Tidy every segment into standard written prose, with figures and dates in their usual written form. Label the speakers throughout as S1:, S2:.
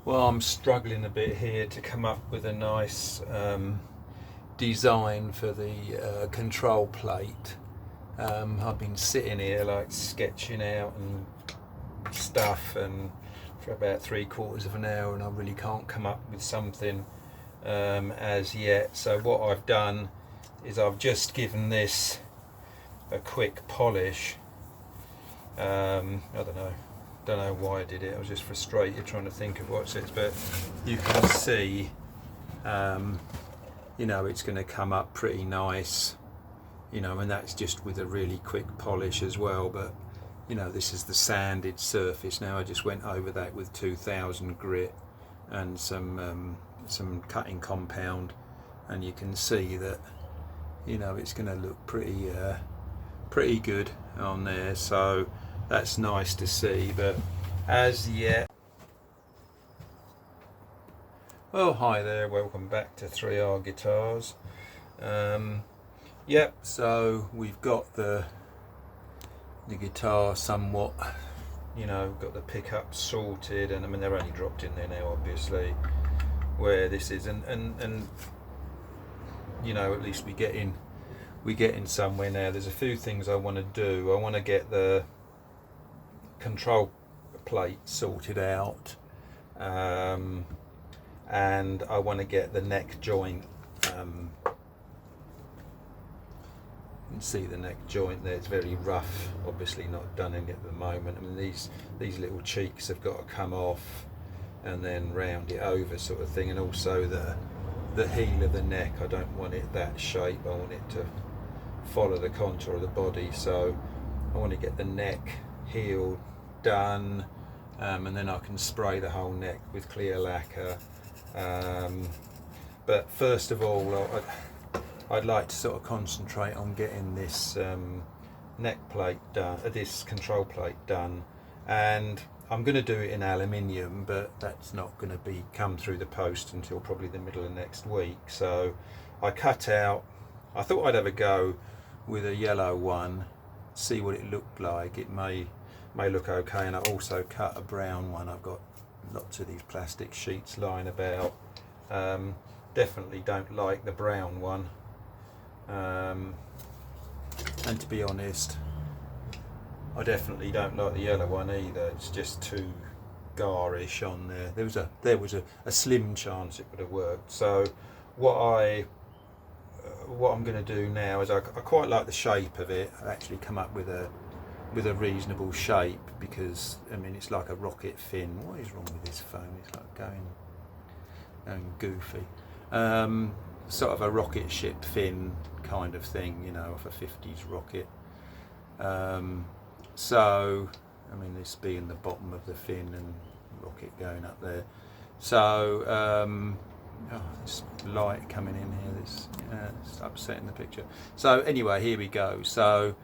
S1: Well, I'm struggling a bit here to come up with a nice design for the control plate. I've been sitting here like sketching out and stuff and for about 3/4 of an hour, and I really can't come up with something as yet. So what I've done is I've just given this a quick polish. I don't know why I did it. I was just frustrated trying to think of what's it, but you can see it's going to come up pretty nice, and that's just with a really quick polish as well. But this is the sanded surface. Now I just went over that with 2000 grit and some cutting compound, and you can see that it's going to look pretty good on there. So that's nice to see. But as yet, oh, hi there, welcome back to 3R Guitars. Yep, so we've got the guitar somewhat, got the pickup sorted, and I mean they're only dropped in there now, obviously, where this is, and at least we're getting somewhere now. There's a few things I want to do. I want to get the control plate sorted out, and I want to get the neck joint. You can see the neck joint there, it's very rough, obviously not done in it at the moment. I mean these little cheeks have got to come off and then round it over, sort of thing. And also the heel of the neck, I don't want it that shape, I want it to follow the contour of the body. So I want to get the neck heel done, and then I can spray the whole neck with clear lacquer. But first of all, I'd like to sort of concentrate on getting this neck plate done, this control plate done, and I'm going to do it in aluminium, but that's not going to come through the post until probably the middle of next week. So I cut out, I thought I'd have a go with a yellow one, see what it looked like. It may look okay, and I also cut a brown one. I've got lots of these plastic sheets lying about. Definitely don't like the brown one. And to be honest, I definitely don't like the yellow one either. It's just too garish on there. There was a slim chance it would have worked. So what I'm going to do now is I quite like the shape of it. I've actually come up with a reasonable shape, because I mean it's like a rocket fin. What is wrong with this phone? It's like going goofy. Sort of a rocket ship fin kind of thing, of a 50s rocket. So I mean this being the bottom of the fin and rocket going up there. So this light coming in here, it's upsetting the picture. So anyway, here we go. So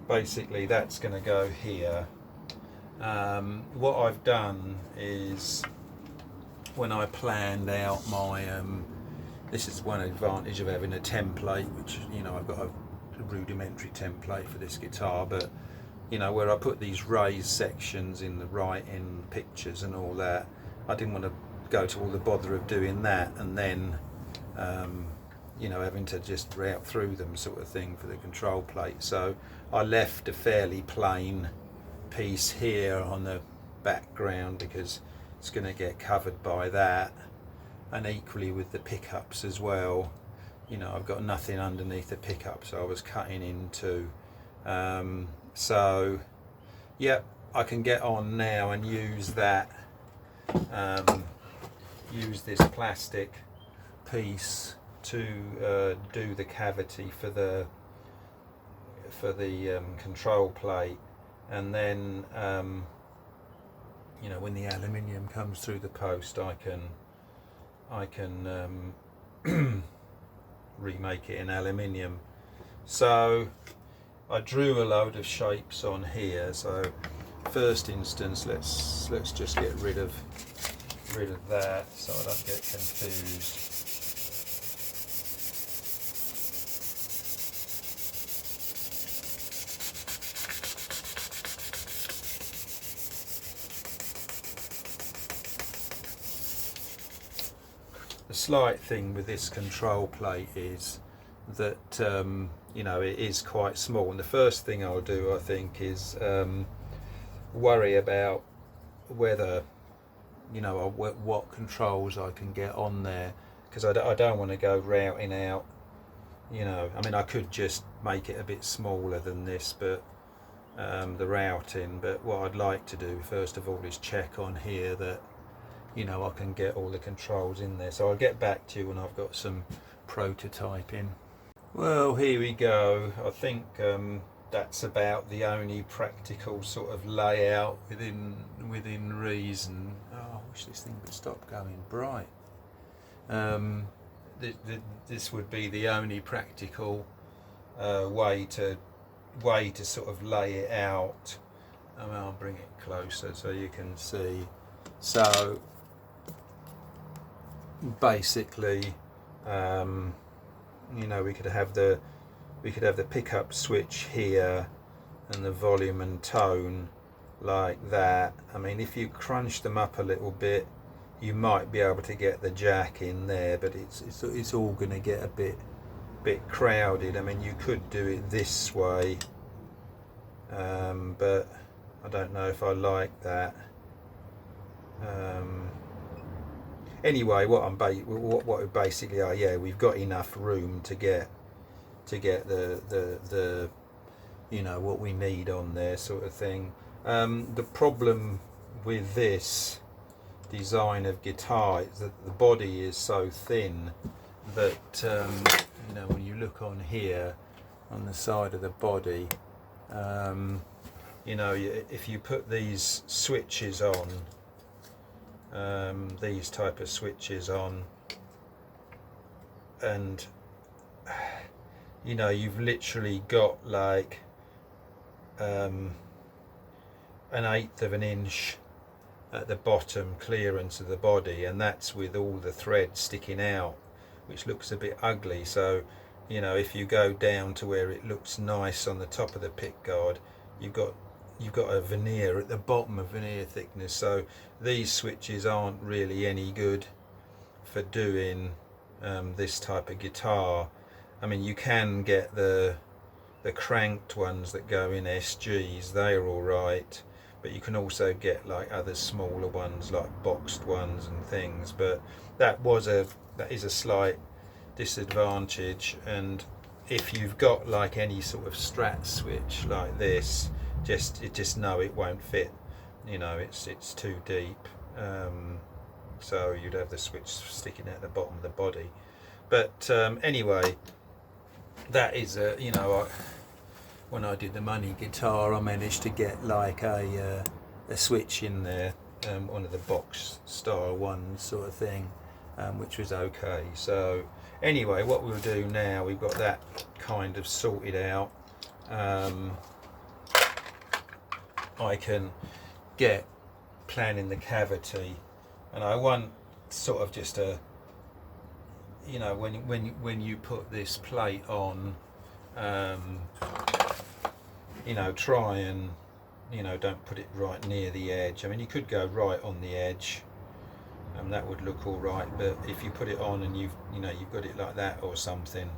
S1: basically that's going to go here. What I've done is, when I planned out my this is one advantage of having a template, which I've got a rudimentary template for this guitar, but where I put these raised sections in the writing, pictures and all that, I didn't want to go to all the bother of doing that and then having to just route through them, sort of thing, for the control plate. So I left a fairly plain piece here on the background because it's going to get covered by that, and equally with the pickups as well. I've got nothing underneath the pickup, so I was cutting into. So yep, I can get on now and use that. Use this plastic piece to do the cavity for the control plate, and then when the aluminium comes through the post, I can remake it in aluminium. So I drew a load of shapes on here. So first instance, let's just get rid of that so I don't get confused. the slight thing with this control plate is that you know, it is quite small, and the first thing I'll do, I think, is worry about whether, you know, what controls I can get on there, because I don't want to go routing out, you know, I mean, I could just make it a bit smaller than this, but the routing, but what I'd like to do first of all is check on here that, you know, I can get all the controls in there. So I'll get back to you when I've got some prototyping. Well, here we go. I think that's about the only practical sort of layout within reason. Oh, I wish this thing would stop going bright. This would be the only practical way to sort of lay it out. I mean, I'll bring it closer so you can see. So basically, you know, we could have the pickup switch here and the volume and tone like that. I mean, if you crunch them up a little bit, you might be able to get the jack in there, but it's all going to get a bit crowded. I mean, you could do it this way, but I don't know if I like that. Anyway, what we basically are, yeah, we've got enough room to get the you know, what we need on there, sort of thing. The problem with this design of guitar is that the body is so thin that you know, when you look on here on the side of the body, you know, if you put these switches on, these type of switches on, and you know, you've literally got like an 1/8 of an inch at the bottom clearance of the body, and that's with all the threads sticking out, which looks a bit ugly. So, you know, if you go down to where it looks nice on the top of the pick guard, you've got a veneer at the bottom, of veneer thickness. So these switches aren't really any good for doing this type of guitar. I mean, you can get the cranked ones that go in SGs, they're all right, but you can also get like other smaller ones, like boxed ones and things. But that is a slight disadvantage. And if you've got like any sort of Strat switch like this, just know it won't fit. You know, it's too deep. So you'd have the switch sticking at the bottom of the body. But anyway, that is you know, when I did the money guitar, I managed to get like a switch in there, one of the box style ones, sort of thing, which was okay. So anyway, what we'll do now, we've got that kind of sorted out. I can get planning the cavity, and I want sort of just a, you know, when you put this plate on, you know, try and, you know, don't put it right near the edge. I mean, you could go right on the edge, and that would look all right, but if you put it on and you've got it like that or something,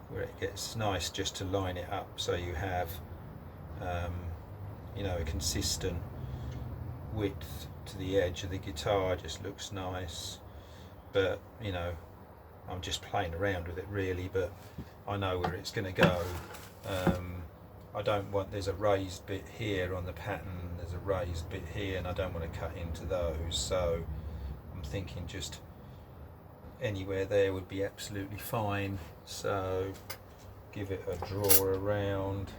S1: where it gets nice just to line it up so you have you know, a consistent width to the edge of the guitar, just looks nice. But you know, I'm just playing around with it really, but I know where it's going to go. I don't want, there's a raised bit here on the pattern, there's a raised bit here, and I don't want to cut into those, so I'm thinking just anywhere there would be absolutely fine. So give it a draw around.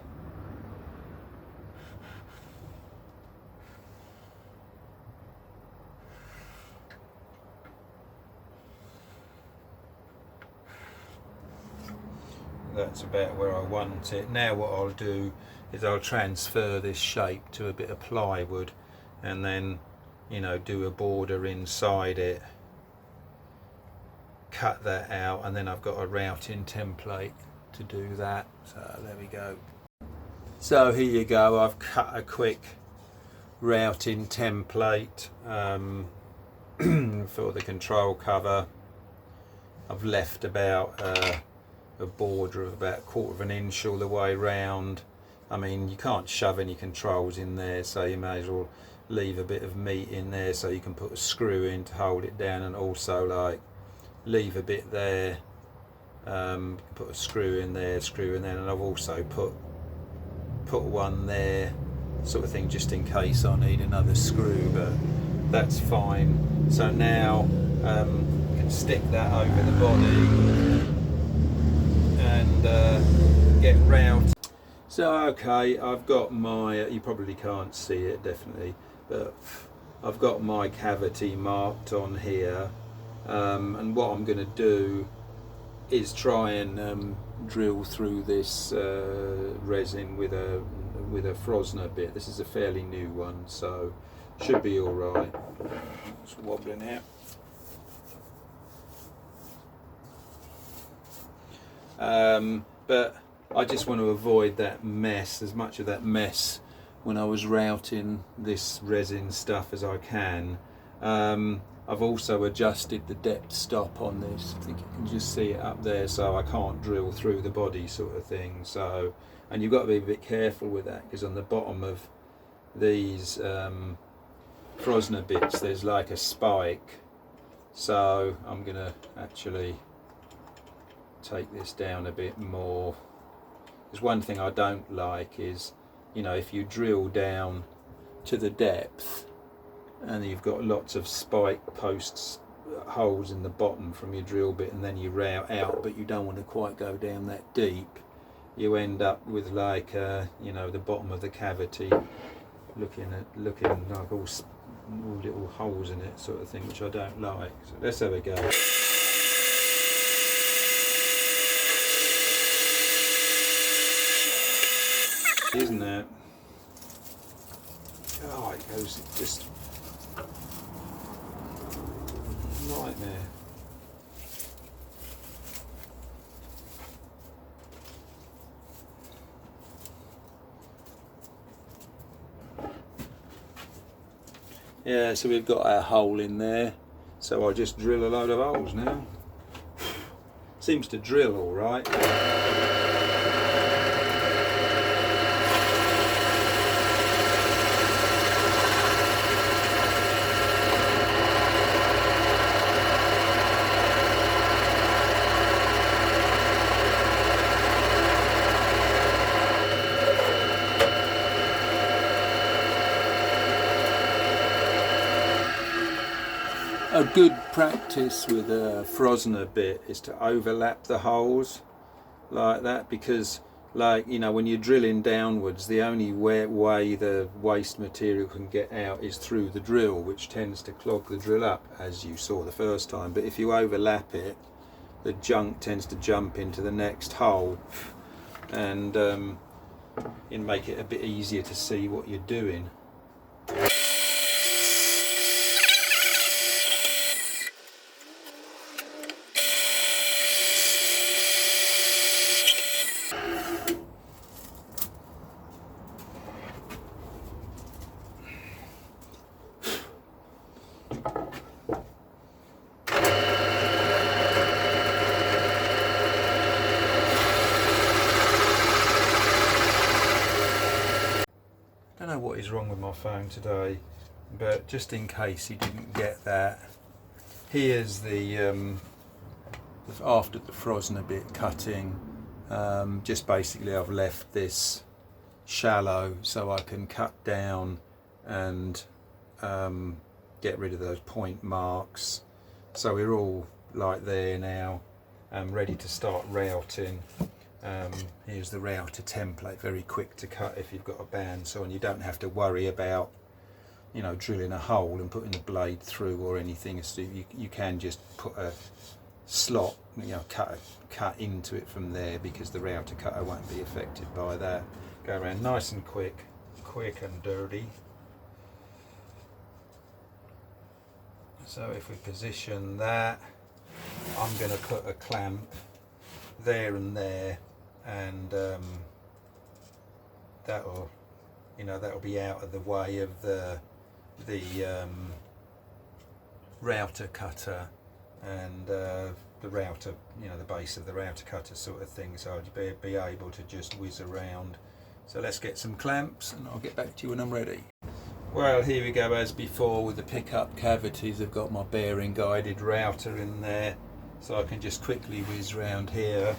S1: That's about where I want it. Now what I'll do is I'll transfer this shape to a bit of plywood, and then, you know, do a border inside it, cut that out, and then I've got a routing template to do that. So there we go. So here you go, I've cut a quick routing template for the control cover. I've left about a border of about 1/4 of an inch all the way round. I mean, you can't shove any controls in there, so you may as well leave a bit of meat in there so you can put a screw in to hold it down, and also like leave a bit there, put a screw in there, and I've also put one there, sort of thing, just in case I need another screw, but that's fine. So now you can stick that over the body and get round. So okay, I've got my, you probably can't see it definitely, but I've got my cavity marked on here, and what I'm going to do is try and drill through this resin with a Frosner bit. This is a fairly new one, so should be all right. It's wobbling out. But I just want to avoid that mess, as much of that mess when I was routing this resin stuff as I can. I've also adjusted the depth stop on this. I think you can just see it up there, so I can't drill through the body, sort of thing. So, and you've got to be a bit careful with that, because on the bottom of these Frosner bits there's like a spike. So I'm gonna actually take this down a bit more. Because one thing I don't like is, you know, if you drill down to the depth and you've got lots of spike posts, holes in the bottom from your drill bit, and then you route out, but you don't want to quite go down that deep, you end up with like you know, the bottom of the cavity looking like all little holes in it, sort of thing, which I don't like. So let's have a go. Isn't it? Oh, it goes just nightmare. Yeah, so we've got our hole in there, so I just drill a load of holes now. Seems to drill all right. A good practice with a Frosner bit is to overlap the holes like that, because, like, you know, when you're drilling downwards, the only way the waste material can get out is through the drill, which tends to clog the drill up, as you saw the first time. But if you overlap it, the junk tends to jump into the next hole, and make it a bit easier to see what you're doing. I don't know what is wrong with my phone today, but just in case you didn't get that, here's the after the Frosner bit cutting. Just basically I've left this shallow so I can cut down and get rid of those point marks. So we're all like there now, ready to start routing. Here's the router template, very quick to cut if you've got a bandsaw, and you don't have to worry about, you know, drilling a hole and putting the blade through or anything. So you can just put a slot, you know, cut into it from there, because the router cutter won't be affected by that. Go around nice and quick and dirty. So if we position that, I'm going to put a clamp there and there, and that'll be out of the way of the router cutter, and the router, you know, the base of the router cutter sort of thing, so I'd be able to just whiz around. So let's get some clamps and I'll get back to you when I'm ready. Well, here we go as before with the pickup cavities. I've got my bearing guided router in there, so I can just quickly whiz round here.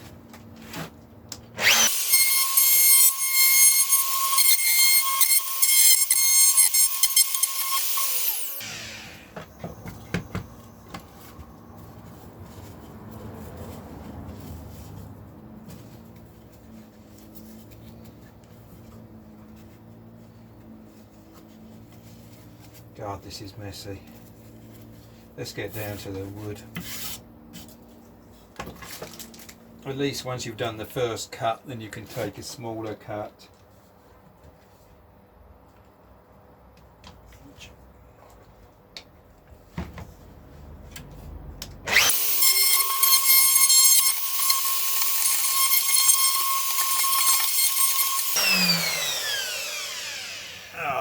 S1: God, this is messy. Let's get down to the wood. At least once you've done the first cut, then you can take a smaller cut.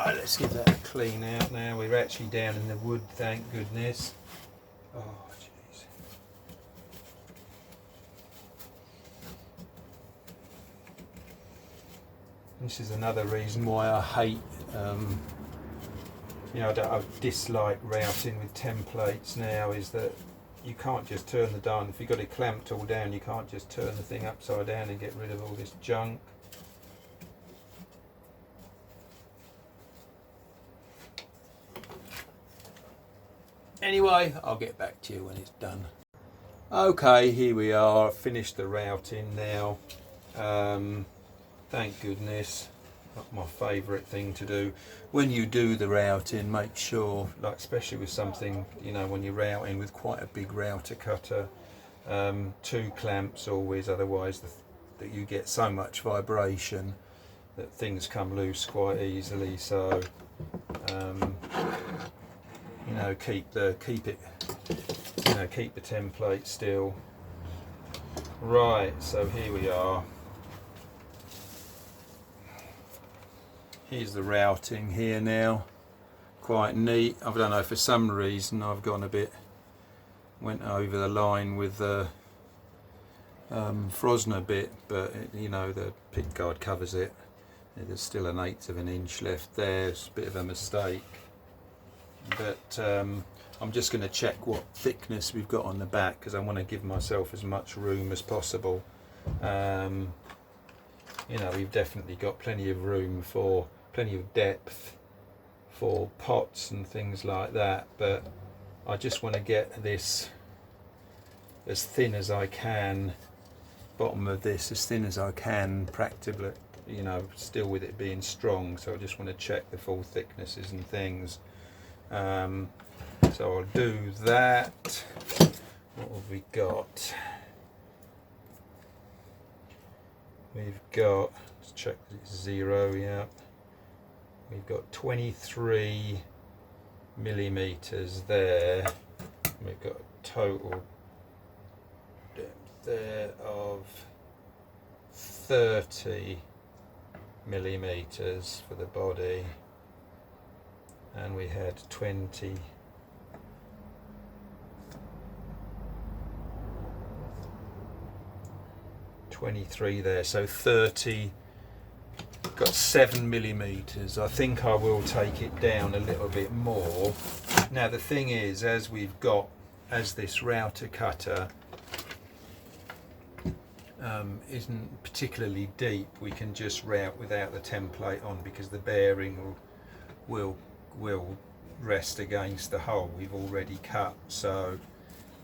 S1: Let's give that a clean out now. We're actually down in the wood, thank goodness. Oh, jeez. This is another reason why I hate, you know, I dislike routing with templates now, is that you can't just turn the dial. If you've got it clamped all down, you can't just turn the thing upside down and get rid of all this junk. Anyway, I'll get back to you when it's done. Okay, here we are, finished the routing now. Thank goodness, not my favourite thing to do. When you do the routing, make sure, like especially with something, you know, when you're routing with quite a big router cutter, 2 clamps always, otherwise that you get so much vibration that things come loose quite easily. So you know, keep the template still. Right, so here we are. Here's the routing here now. Quite neat. I don't know, for some reason I've gone went over the line with the Frosner bit, but you know, the pick guard covers it. There's still 1/8 of an inch left there. It's a bit of a mistake. But I'm just going to check what thickness we've got on the back, because I want to give myself as much room as possible. You know, we've definitely got plenty of room for plenty of depth for pots and things like that, but I just want to get this as thin as I can, bottom of this as thin as I can, practically, you know, still with it being strong. So I just want to check the full thicknesses and things. So I'll do that. What have we got? We've got, let's check that it's 0, yeah. We've got 23 millimeters there. We've got a total depth there of 30 millimeters for the body. And we had 23 there, so 30, got 7 millimeters. I think I will take it down a little bit more. Now the thing is, as this router cutter isn't particularly deep, we can just route without the template on, because the bearing will rest against the hole we've already cut. So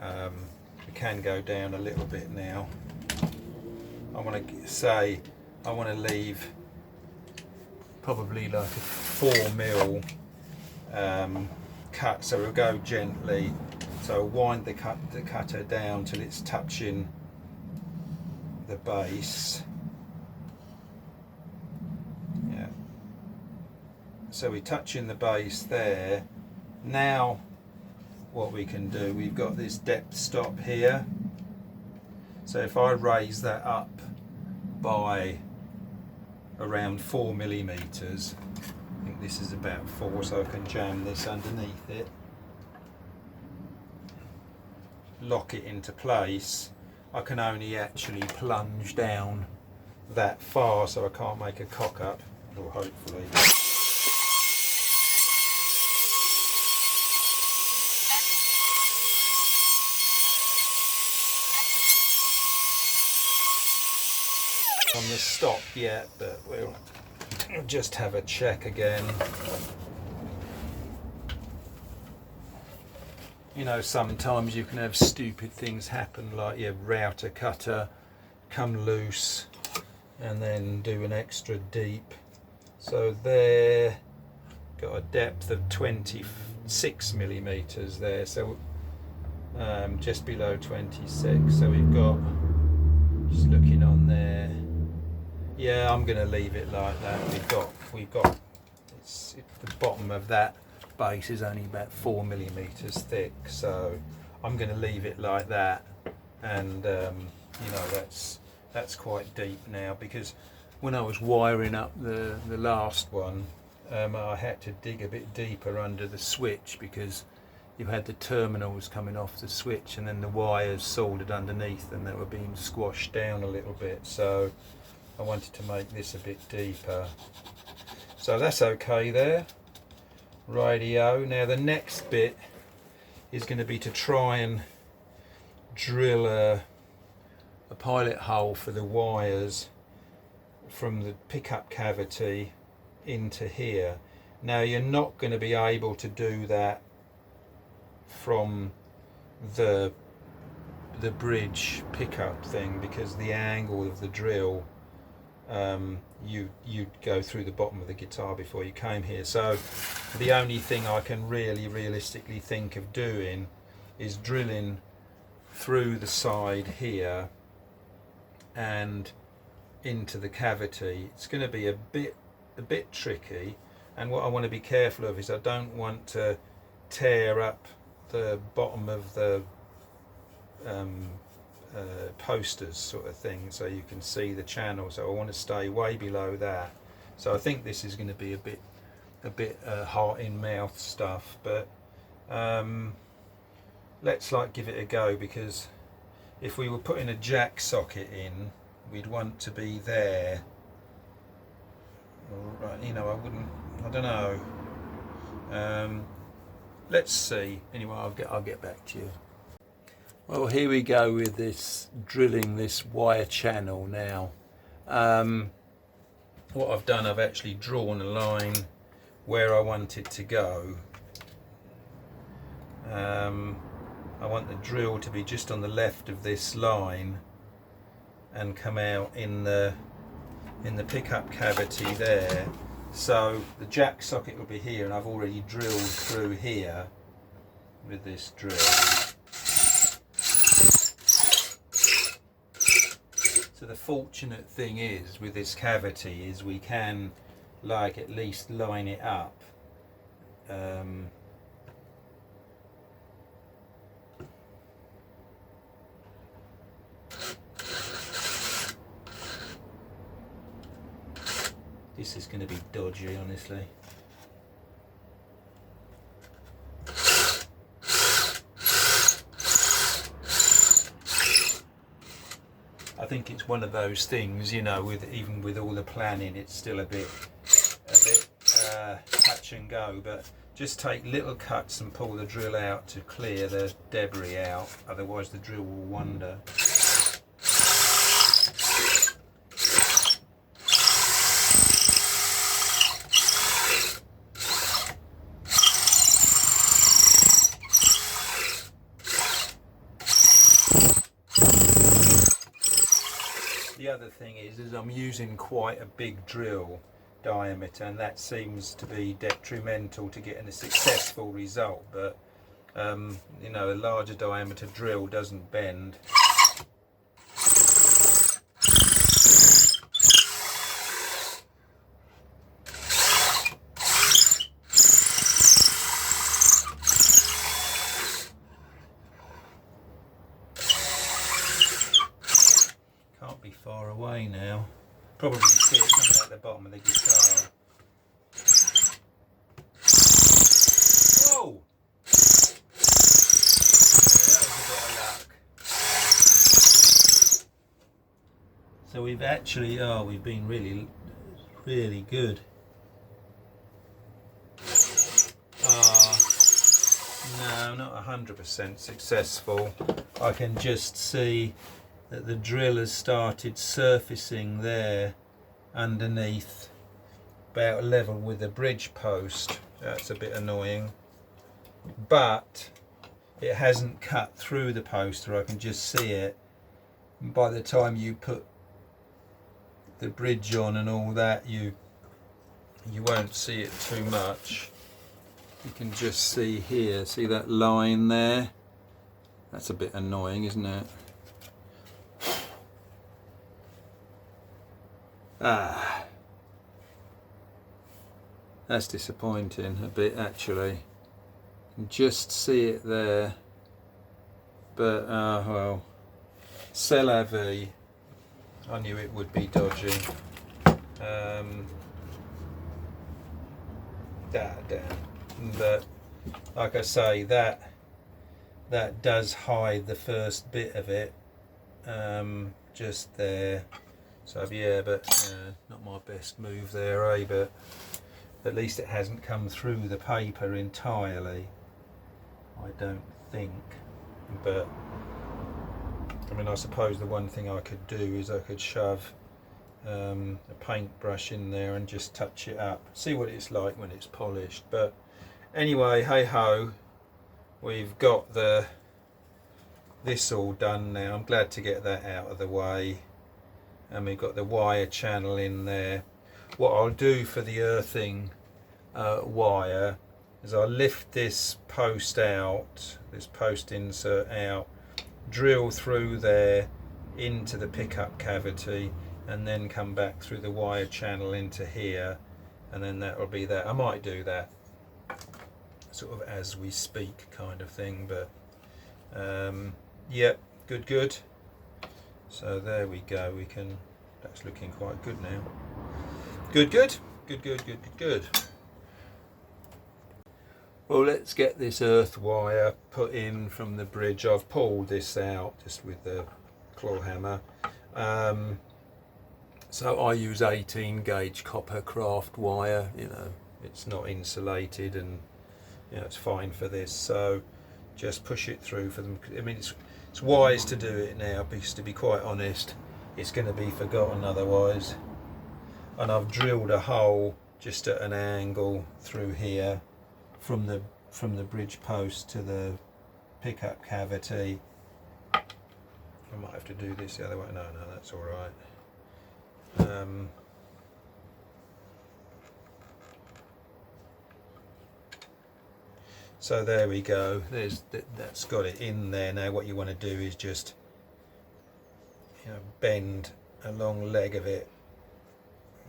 S1: we can go down a little bit now. I want to leave probably like a 4mm cut, so we'll go gently. So wind the cutter down till it's touching the base. Yeah. So we're touching the base there. Now what we can do, we've got this depth stop here. So if I raise that up by around 4 millimeters, I think this is about 4, so I can jam this underneath it. lock it into place, I can only actually plunge down that far, so I can't make a cock up, or hopefully. On the stop yet, but we'll just have a check again. You know, sometimes you can have stupid things happen, like your router cutter come loose and then do an extra deep. So there, got a depth of 26 millimeters there, so just below 26. So we've got, just looking on there, yeah, I'm going to leave it like that. We've got the bottom of that base is only about 4 millimeters thick, so I'm going to leave it like that. And you know, that's quite deep now, because when I was wiring up the last one, I had to dig a bit deeper under the switch, because you had the terminals coming off the switch and then the wires soldered underneath and they were being squashed down a little bit, so I wanted to make this a bit deeper. So that's okay there. Rightio. Now the next bit is going to be to try and drill a pilot hole for the wires from the pickup cavity into here. Now you're not going to be able to do that from the bridge pickup thing, because the angle of the drill, you'd go through the bottom of the guitar before you came here. So the only thing I can really realistically think of doing is drilling through the side here and into the cavity. It's going to be a bit tricky, and what I want to be careful of is I don't want to tear up the bottom of the posters sort of thing, so you can see the channel. So I want to stay way below that. So I think this is going to be a bit heart in mouth stuff, but let's give it a go, because if we were putting a jack socket in, we'd want to be there. Right, you know, I don't know. Let's see. Anyway, I'll get back to you. Well, here we go with this, drilling this wire channel now. What I've done, I've actually drawn a line where I want it to go. I want the drill to be just on the left of this line and come out in the pickup cavity there. So the jack socket will be here, and I've already drilled through here with this drill. So the fortunate thing is with this cavity is we can at least line it up. This is going to be dodgy, honestly. I think it's one of those things, you know, even with all the planning, it's still a bit touch and go. But just take little cuts and pull the drill out to clear the debris out. Otherwise, the drill will wander. The other thing is I'm using quite a big drill diameter, and that seems to be detrimental to getting a successful result. But you know, a larger diameter drill doesn't bend. Far away now. Probably see it coming out the bottom of the guitar. Whoa! Yeah, that was a bit of luck. So we've actually, we've been really, really good. No, not 100% successful. I can just see that the drill has started surfacing there underneath, about level with the bridge post. That's a bit annoying, but it hasn't cut through the poster. I can just see it. And by the time you put the bridge on and all that, you won't see it too much. You can just see here, see that line there? That's a bit annoying, isn't it? That's disappointing a bit, actually. You can just see it there. But, well, c'est la vie. I knew it would be dodgy. But like I say, that does hide the first bit of it, just there. So yeah, but not my best move there, eh? But at least it hasn't come through the paper entirely, I don't think. But I mean, I suppose the one thing I could do is I could shove a paintbrush in there and just touch it up, see what it's like when it's polished. But anyway, hey ho, we've got this all done now. I'm glad to get that out of the way, and we've got the wire channel in there. What I'll do for the earthing wire is I'll lift this post out, this post insert out, drill through there into the pickup cavity, and then come back through the wire channel into here, and then that'll be that. I might do that sort of as we speak kind of thing, but yep, good. So there we go. That's looking quite good now. Good. Well, let's get this earth wire put in from the bridge. I've pulled this out just with the claw hammer. So I use 18 gauge copper craft wire. You know, it's not insulated, and you know, it's fine for this. So just push it through for them. I mean, it's wise to do it now, because to be quite honest, it's going to be forgotten otherwise. And I've drilled a hole just at an angle through here from the bridge post to the pickup cavity. I might have to do this the other way. No, that's all right. So there we go. That's got it in there. Now what you want to do is just, you know, bend a long leg of it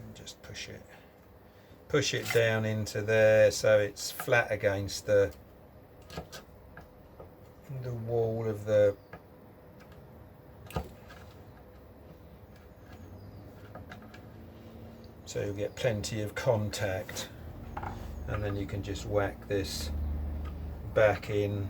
S1: and just push it down into there, so it's flat against the wall of the so you'll get plenty of contact, and then you can just whack this back in.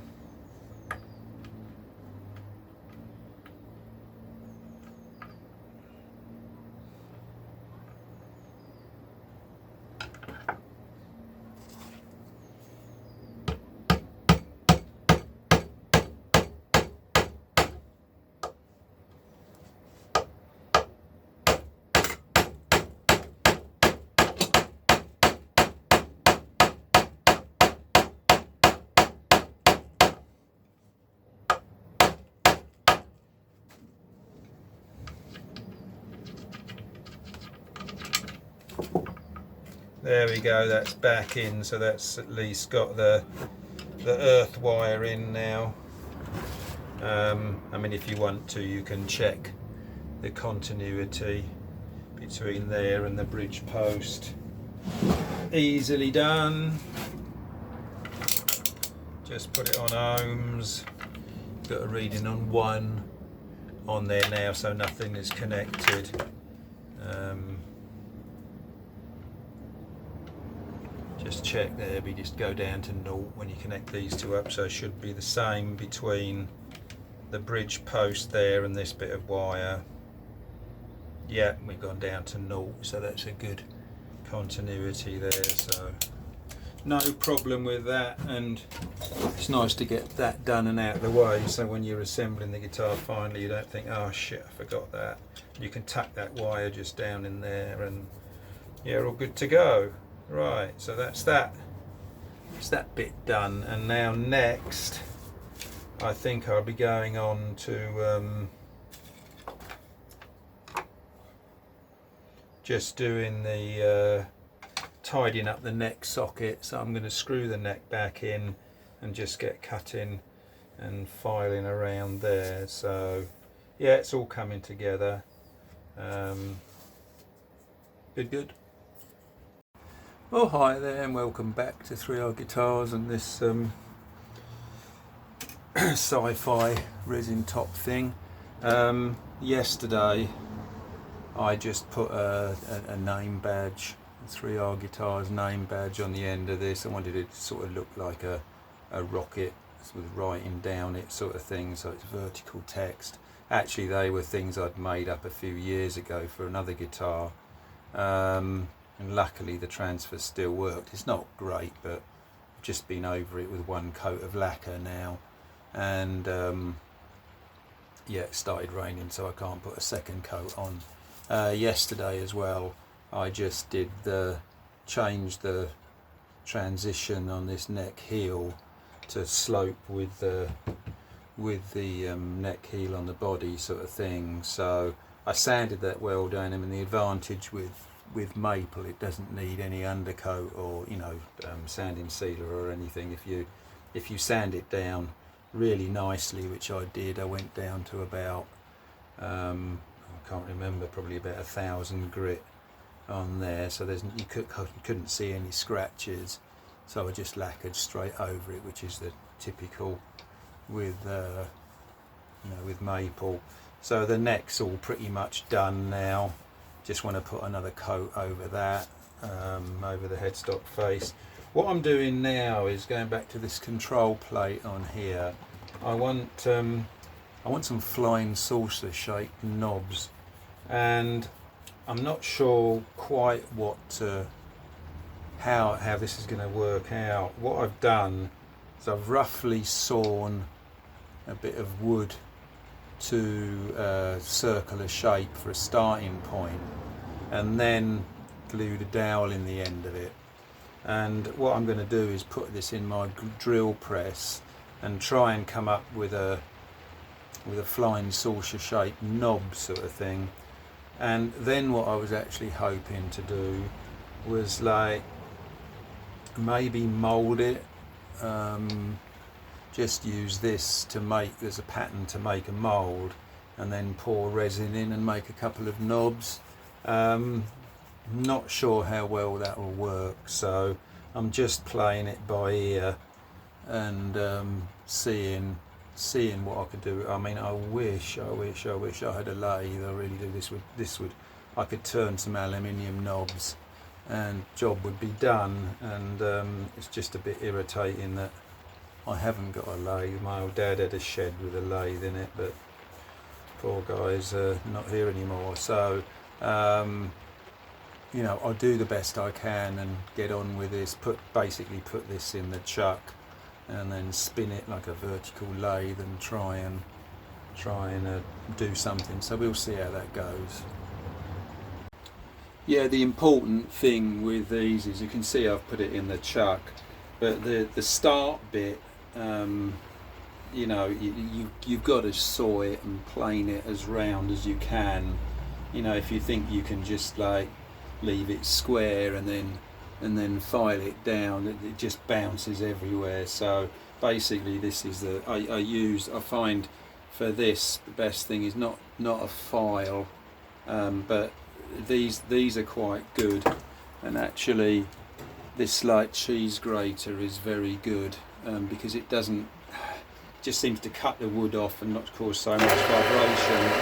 S1: There we go, that's back in, so that's at least got the earth wire in now. I mean, if you want to, you can check the continuity between there and the bridge post. Easily done. Just put it on ohms. Got a reading on 1 on there now, so nothing is connected. Just check there, we just go down to 0 when you connect these two up, so it should be the same between the bridge post there and this bit of wire. Yeah, we've gone down to 0, so that's a good continuity there, so no problem with that. And it's nice to get that done and out of the way, so when you're assembling the guitar finally you don't think, oh shit, I forgot that. You can tuck that wire just down in there and yeah, all good to go. Right, so that's that. It's that bit done, and now next I think I'll be going on to just doing the tidying up the neck socket. So I'm going to screw the neck back in and just get cutting and filing around there. So yeah, it's all coming together. Good. Oh, hi there, and welcome back to 3R Guitars and this Sci-fi resin top thing. Yesterday I just put a name badge, a 3R Guitars name badge on the end of this. I wanted it to sort of look like a rocket with writing down it sort of thing, so it's vertical text. Actually they were things I'd made up a few years ago for another guitar, and luckily the transfer still worked. It's not great, but I've just been over it with one coat of lacquer now, and yeah, it started raining so I can't put a second coat on. Yesterday as well I just did change the transition on this neck heel to slope with the neck heel on the body sort of thing. So I sanded that well down, and the advantage with maple, it doesn't need any undercoat or sanding sealer or anything. If you sand it down really nicely, which I did, I went down to about I can't remember, probably about 1,000 grit on there, so you couldn't see any scratches, so I just lacquered straight over it, which is the typical with with maple. So the neck's all pretty much done now. Just want to put another coat over that, over the headstock face. What I'm doing now is going back to this control plate on here. I want some flying saucer shaped knobs, and I'm not sure quite how this is going to work out. What I've done is I've roughly sawn a bit of wood to circle a shape for a starting point, and then glued a dowel in the end of it. And what I'm going to do is put this in my drill press and try and come up with a flying saucer shaped knob sort of thing. And then what I was actually hoping to do was like maybe mould it, just use this to make, there's a pattern to make a mould, and then pour resin in and make a couple of knobs. Not sure how well that will work, so I'm just playing it by ear and seeing what I could do. I mean, I wish I had a lathe. I really do. This would I could turn some aluminium knobs and job would be done. And it's just a bit irritating that I haven't got a lathe. My old dad had a shed with a lathe in it, but poor guy's not here anymore. So I'll do the best I can and get on with this. Basically put this in the chuck and then spin it like a vertical lathe and try and do something. So we'll see how that goes. Yeah, the important thing with these is you can see I've put it in the chuck, but the start bit, you've got to saw it and plane it as round as you can. If you think you can just like leave it square and then file it down, it just bounces everywhere. So basically this is I find for this the best thing is not a file, but these are quite good, and actually this like cheese grater is very good, because it just seems to cut the wood off and not cause so much vibration.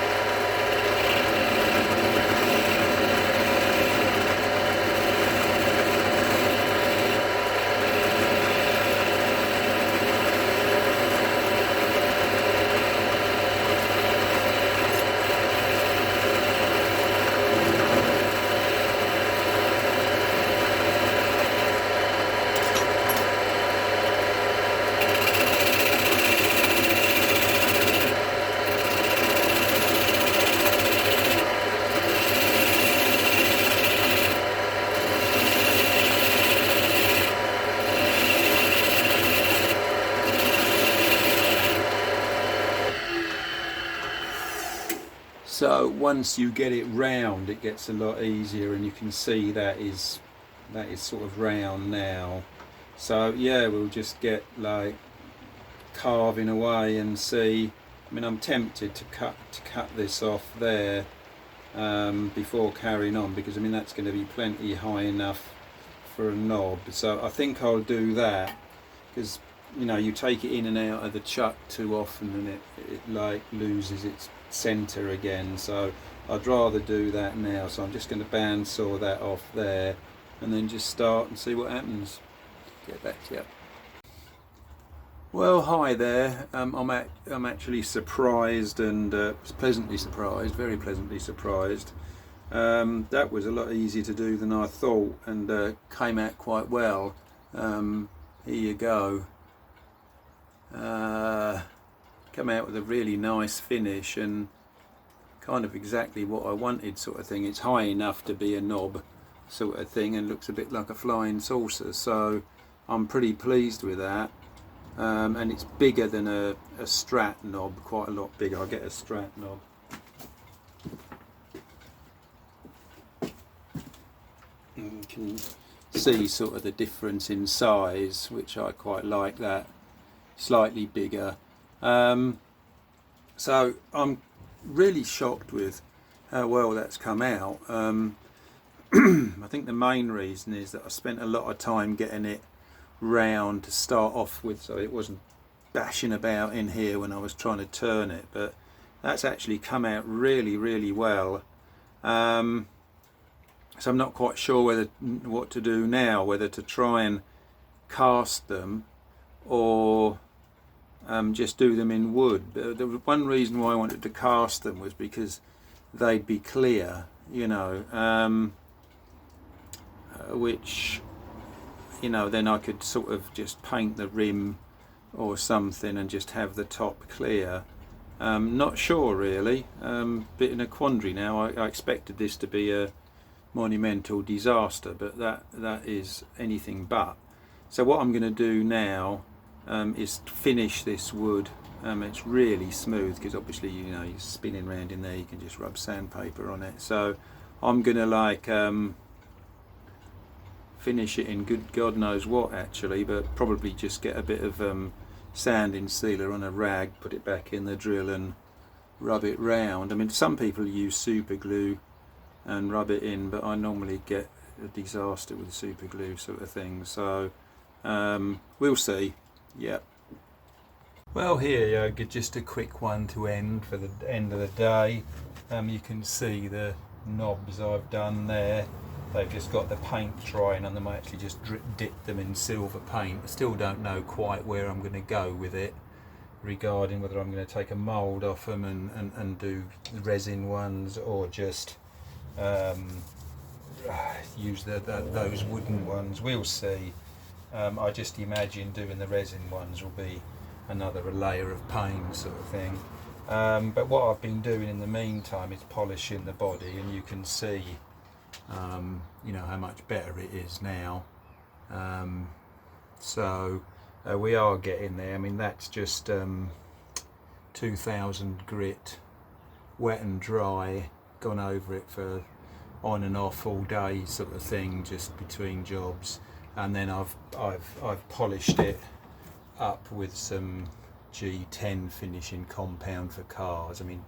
S1: So once you get it round, it gets a lot easier, and you can see that is sort of round now. So yeah, we'll just get like carving away and see. I mean, I'm tempted to cut this off there before carrying on, because I mean that's going to be plenty high enough for a knob. So I think I'll do that, because you know, you take it in and out of the chuck too often and it like loses its center again. So I'd rather do that now. So I'm just going to bandsaw that off there and then just start and see what happens. Get back to you. Well, hi there. I'm actually surprised and pleasantly surprised, very pleasantly surprised. That was a lot easier to do than I thought, and came out quite well. Here you go. Come out with a really nice finish and kind of exactly what I wanted, sort of thing. It's high enough to be a knob sort of thing and looks a bit like a flying saucer, so I'm pretty pleased with that. And it's bigger than a Strat knob, quite a lot bigger. I'll get a Strat knob. You can see sort of the difference in size, which I quite like that. Slightly bigger. So I'm really shocked with how well that's come out. I think the main reason is that I spent a lot of time getting it round to start off with, so it wasn't bashing about in here when I was trying to turn it, but that's actually come out really well. So I'm not quite sure what to do now, whether to try and cast them or just do them in wood. The one reason why I wanted to cast them was because they'd be clear, you know, which, you know, then I could sort of just paint the rim or something and just have the top clear. Not sure really, bit in a quandary now. I expected this to be a monumental disaster, but that is anything but. So what I'm going to do now is finish this wood. It's really smooth because obviously, you know, you're spinning around in there, you can just rub sandpaper on it. So I'm going to like finish it in good God knows what actually, but probably just get a bit of sanding sealer on a rag, put it back in the drill and rub it round. I mean, some people use super glue and rub it in, but I normally get a disaster with super glue sort of thing. So we'll see. Yep. Well, here you go, just a quick one to end for the end of the day. You can see the knobs I've done there. They've just got the paint drying on them. I actually just dipped them in silver paint. I still don't know quite where I'm going to go with it, regarding whether I'm going to take a mould off them and do resin ones, or just use those wooden ones. We'll see. I just imagine doing the resin ones will be another layer of paint sort of thing. But what I've been doing in the meantime is polishing the body, and you can see you know how much better it is now. So we are getting there. I mean, that's just 2000 grit, wet and dry, gone over it for on and off all day sort of thing, just between jobs, and then I've polished it up with some G10 finishing compound for cars. I mean,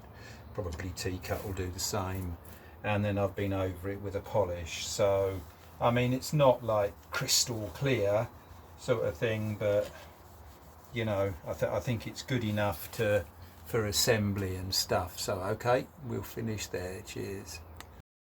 S1: probably T-Cut will do the same, and then I've been over it with a polish. So I mean, it's not like crystal clear sort of thing, but you know, I think it's good enough for assembly and stuff. So okay, we'll finish there. Cheers.